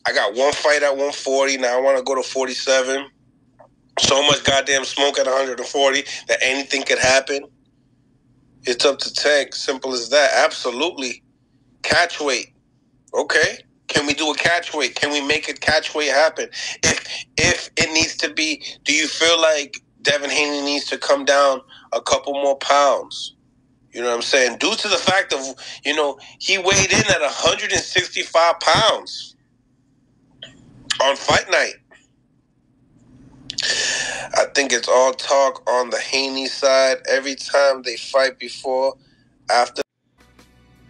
I got one fight at 140. Now I want to go to 47. So much goddamn smoke at 140 that anything could happen. It's up to Tank. Simple as that. Absolutely. Catch weight. Okay. Can we do a catch weight? Can we make a catch weight happen? If it needs to be, do you feel like Devin Haney needs to come down a couple more pounds? You know what I'm saying? Due to the fact of, he weighed in at 165 pounds on fight night. I think it's all talk on the Haney side. Every time they fight before, after.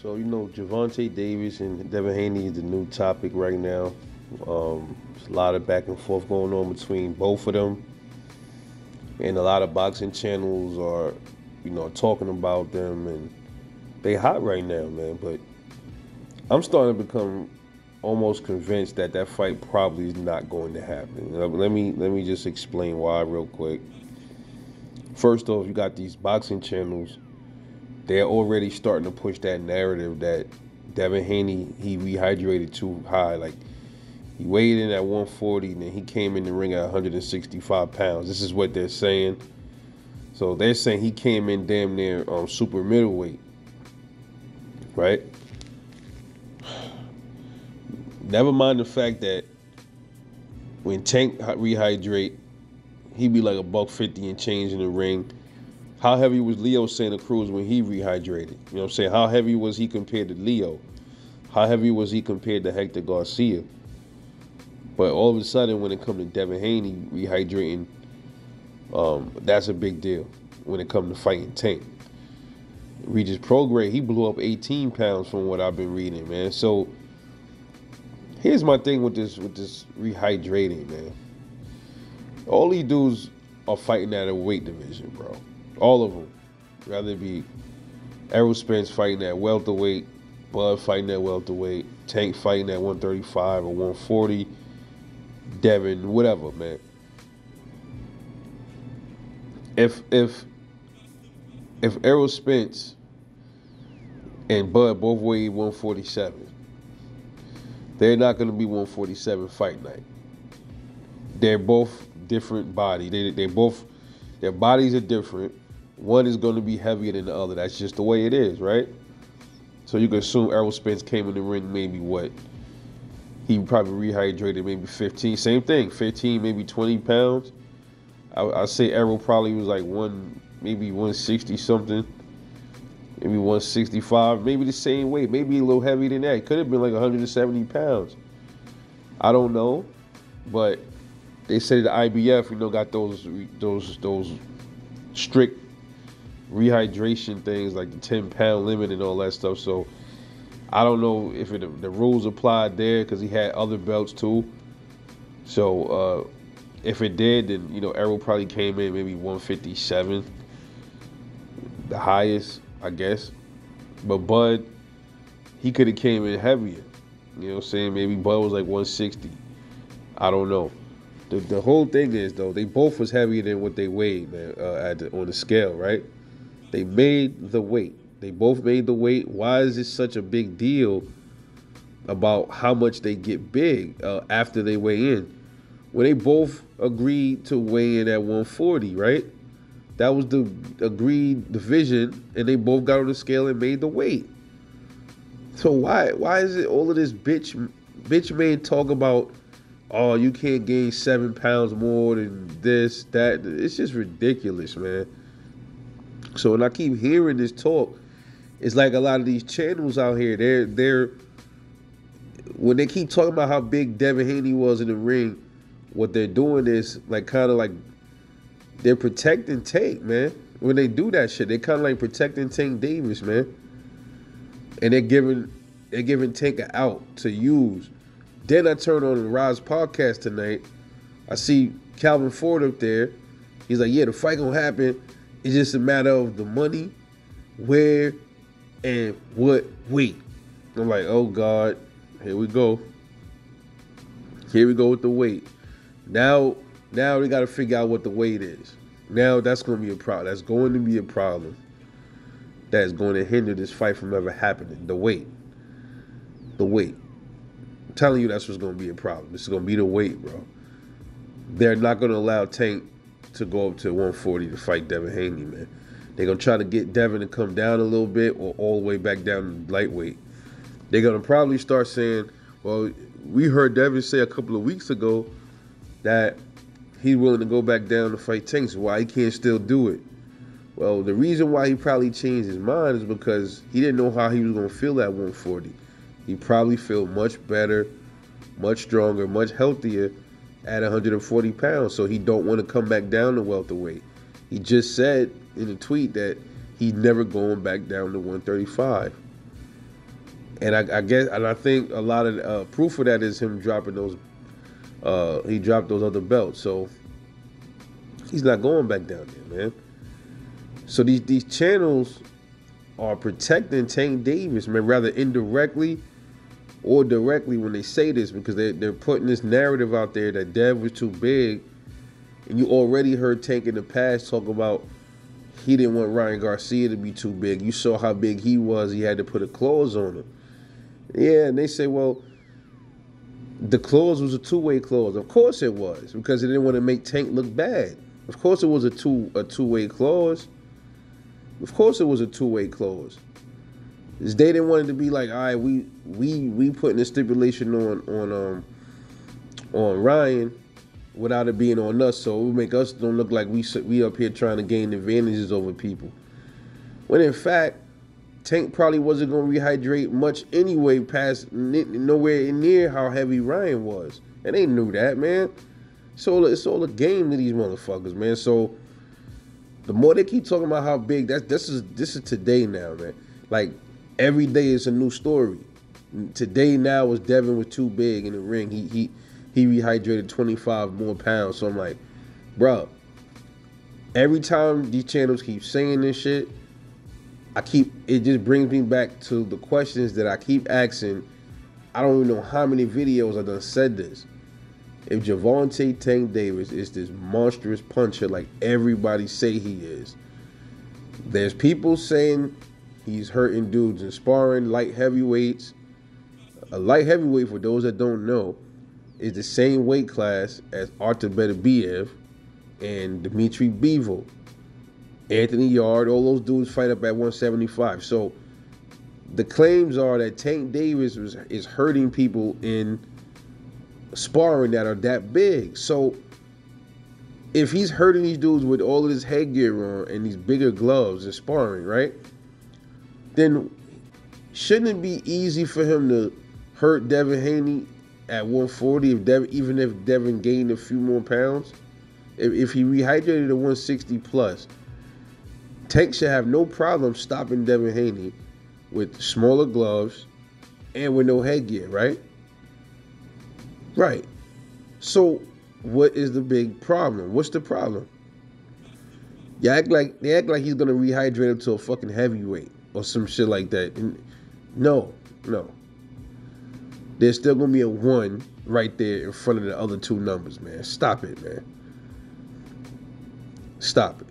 So, Gervonta Davis and Devin Haney is the new topic right now. There's a lot of back and forth going on between both of them. And a lot of boxing channels are, talking about them. And they hot right now, man. But I'm starting to become almost convinced that fight probably is not going to happen. Let me just explain why real quick. First off, you got these boxing channels. They're already starting to push that narrative that Devin Haney, he rehydrated too high. Like, he weighed in at 140 and then he came in the ring at 165 pounds. This is what they're saying. So they're saying he came in damn near super middleweight, right? Never mind the fact that when Tank rehydrate, he'd be like $150 and change in the ring. How heavy was Leo Santa Cruz when he rehydrated? You know what I'm saying? How heavy was he compared to Leo? How heavy was he compared to Hector Garcia? But all of a sudden, when it comes to Devin Haney rehydrating, that's a big deal when it comes to fighting Tank. Regis Prograis, he blew up 18 pounds from what I've been reading, man. So here's my thing with this rehydrating, man. All these dudes are fighting at a weight division, bro. All of them. Rather it be Errol Spence fighting at welterweight, Bud fighting at welterweight, Tank fighting at 135 or 140, Devin, whatever, man. If Errol Spence and Bud both weigh 147, they're not going to be 147 fight night. They're both different body. Their bodies are different. One is going to be heavier than the other. That's just the way it is, right? So you can assume Errol Spence came in the ring maybe what? He probably rehydrated maybe 15. Same thing, 15, maybe 20 pounds. I'd say Errol probably was like maybe 160 something. Maybe 165, maybe the same weight, maybe a little heavier than that. It could have been like 170 pounds. I don't know, but they say the IBF, got those strict rehydration things like the 10-pound limit and all that stuff. So I don't know if the rules applied there because he had other belts too. So if it did, then Errol probably came in maybe 157, the highest, I guess. But Bud, he could have came in heavier. You know what I'm saying? Maybe Bud was like 160. I don't know. The whole thing is, though, they both was heavier than what they weighed, man, on the scale, right? They made the weight. They both made the weight. Why is it such a big deal about how much they get big after they weigh in? Well, they both agreed to weigh in at 140, right? That was the agreed division, and they both got on the scale and made the weight. So why is it all of this bitch man talk about, oh, you can't gain 7 pounds more than this, that? It's just ridiculous, man. So when I keep hearing this talk, it's like a lot of these channels out here, they're when they keep talking about how big Devin Haney was in the ring, what they're doing is like kind of like they're protecting Tank, man. When they do that shit, they're kind of like protecting Tank Davis, man. And they're giving Tank an out to use. Then I turn on the Rise podcast tonight. I see Calvin Ford up there. He's like, yeah, the fight gonna happen. It's just a matter of the money, where, and what weight. I'm like, oh God, here we go. Here we go with the weight. Now we got to figure out what the weight is. Now that's going to be a problem. That's going to be a problem. That's going to hinder this fight from ever happening. The weight. I'm telling you, that's what's going to be a problem. This is going to be the weight, bro. They're not going to allow Tank to go up to 140 to fight Devin Haney, man. They're going to try to get Devin to come down a little bit or all the way back down to lightweight. They're going to probably start saying, well, we heard Devin say a couple of weeks ago that he's willing to go back down to fight Tank, so why he can't still do it? Well, the reason why he probably changed his mind is because he didn't know how he was going to feel at 140. He probably feel much better, much stronger, much healthier at 140 pounds, so he don't want to come back down to welterweight. He just said in a tweet that he's never going back down to 135. And I think a lot of proof of that is him dropping those. He dropped those other belts, so he's not going back down there, man. So these channels are protecting Tank Davis, man, rather indirectly or directly when they say this, because they're putting this narrative out there that Dev was too big, and you already heard Tank in the past talk about he didn't want Ryan Garcia to be too big. You saw how big he was. He had to put a clause on him. Yeah, and they say, well, the clause was a two-way clause. Of course it was, because they didn't want to make Tank look bad. Of course it was a two-way clause. Of course it was a two-way clause. They didn't want it to be like, all right, we putting a stipulation on Ryan without it being on us, so it would make us don't look like we up here trying to gain advantages over people. When in fact, Tank probably wasn't going to rehydrate much anyway, past nowhere near how heavy Ryan was. And they knew that, man. So it's all a game to these motherfuckers, man. So the more they keep talking about how big, this is today now, man. Like, every day is a new story. Today now was Devin was too big in the ring. He rehydrated 25 more pounds. So I'm like, bro, every time these channels keep saying this shit, it just brings me back to the questions that I keep asking. I don't even know how many videos I done said this. If Gervonta Tank Davis is this monstrous puncher like everybody say he is, there's people saying he's hurting dudes in sparring, light heavyweights. A light heavyweight, for those that don't know, is the same weight class as Artur Beterbiev and Dmitry Bivol. Anthony Yard, all those dudes fight up at 175. So the claims are that Tank Davis is hurting people in sparring that are that big. So if he's hurting these dudes with all of this headgear on and these bigger gloves and sparring, right? Then shouldn't it be easy for him to hurt Devin Haney at 140 even if Devin gained a few more pounds? If he rehydrated to 160 plus, Tank should have no problem stopping Devin Haney with smaller gloves and with no headgear, right? Right. So what is the big problem? What's the problem? They act like he's gonna rehydrate him to a fucking heavyweight or some shit like that. No. There's still gonna be a 1 right there in front of the other 2 numbers, man. Stop it, man. Stop it.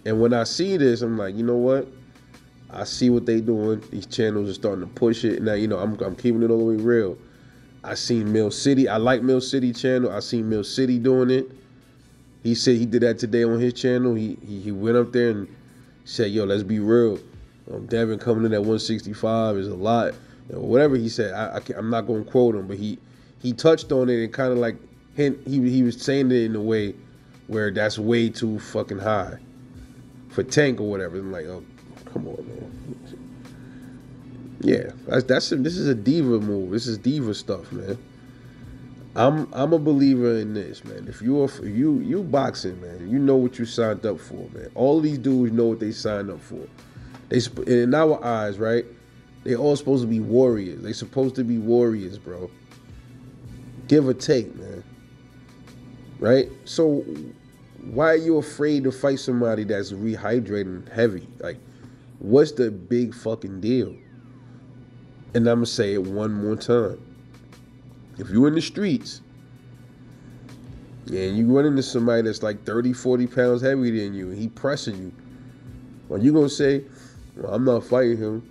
And when I see this, I'm like, you know what? I see what they doing. These channels are starting to push it. Now, I'm keeping it all the way real. I seen Mill City. I like Mill City channel. I seen Mill City doing it. He said he did that today on his channel. He went up there and said, yo, let's be real. Devin coming in at 165 is a lot. Whatever he said, I'm not going to quote him, but he touched on it and kind of like he was saying it in a way where that's way too fucking high for Tank or whatever. I'm like, oh, come on, man. Yeah, this is a diva move. This is diva stuff, man. I'm a believer in this, man. If you boxing, man, you know what you signed up for, man. All of these dudes know what they signed up for. In our eyes, right? They all supposed to be warriors. They supposed to be warriors, bro. Give or take, man. Right? So why are you afraid to fight somebody that's rehydrating heavy? Like, what's the big fucking deal? And I'm going to say it one more time. If you're in the streets and you run into somebody that's like 30, 40 pounds heavier than you and he pressing you, well, you going to say, well, I'm not fighting him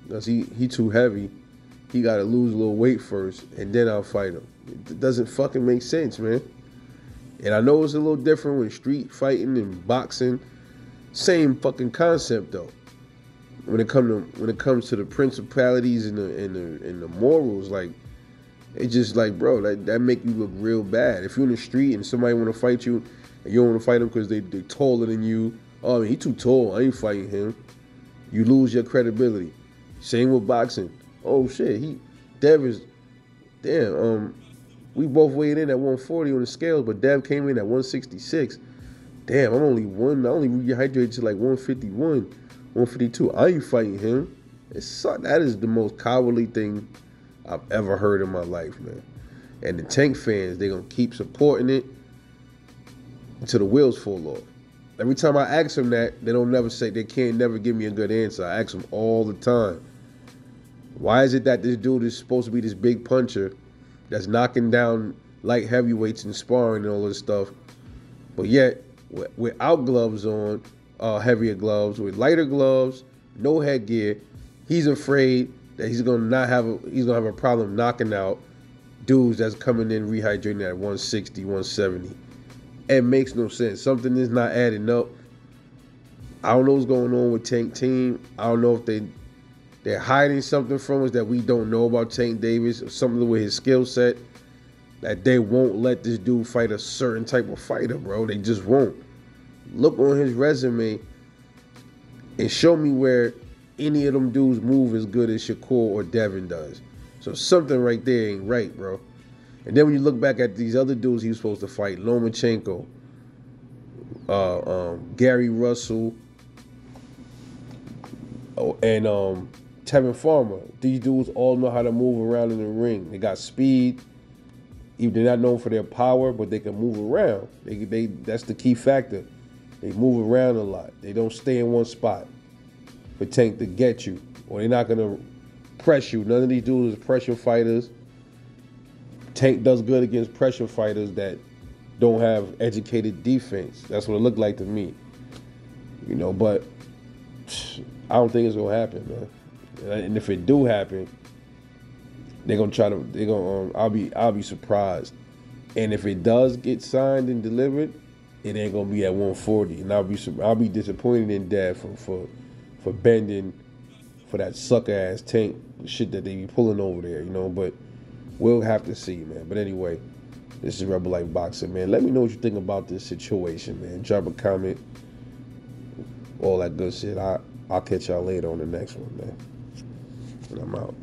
because he too heavy. he got to lose a little weight first, and then I'll fight him. It doesn't fucking make sense, man. And I know it's a little different with street fighting and boxing. Same fucking concept though. When it comes to the principalities and the morals, like it's just like, bro, that make you look real bad. If you're in the street and somebody want to fight you, and you don't want to fight them because they taller than you. Oh, he too tall. I ain't fighting him. You lose your credibility. Same with boxing. Oh shit, Dev we both weighed in at 140 on the scales, but Dev came in at 166. Damn, I only rehydrated to like 151, 152. I ain't fighting him. That is the most cowardly thing I've ever heard in my life, man. And the Tank fans, they gonna keep supporting it until the wheels fall off. Every time I ask them that, they can't never give me a good answer. I ask them all the time. Why is it that this dude is supposed to be this big puncher that's knocking down light heavyweights and sparring and all this stuff, but yet without gloves on, heavier gloves, with lighter gloves, no headgear, he's afraid that he's gonna have a problem knocking out dudes that's coming in rehydrating at 160, 170. It makes no sense. Something is not adding up. I don't know what's going on with Tank Team. I don't know if they're hiding something from us that we don't know about Tank Davis, or something with his skill set, that they won't let this dude fight a certain type of fighter, bro. They just won't. Look on his resume and show me where any of them dudes move as good as Shakur or Devin does. So something right there ain't right, bro. And then when you look back at these other dudes he was supposed to fight, Lomachenko, Gary Russell, and Tevin Farmer. These dudes all know how to move around in the ring. They got speed. Even they're not known for their power, but they can move around. That's the key factor. They move around a lot. They don't stay in one spot for Tank to get you, or they're not gonna press you. None of these dudes are pressure fighters. Tank does good against pressure fighters that don't have educated defense. That's what it looked like to me. But I don't think it's gonna happen, man. And if it do happen, I'll be surprised. And if it does get signed and delivered, it ain't gonna be at 140. And I'll be disappointed in Dad for bending for that sucker ass Tank shit that they be pulling over there, but we'll have to see, man. But anyway, this is Rebel Life Boxing, man. Let me know what you think about this situation, man. Drop a comment, all that good shit. I'll catch y'all later on the next one, man. And I'm out.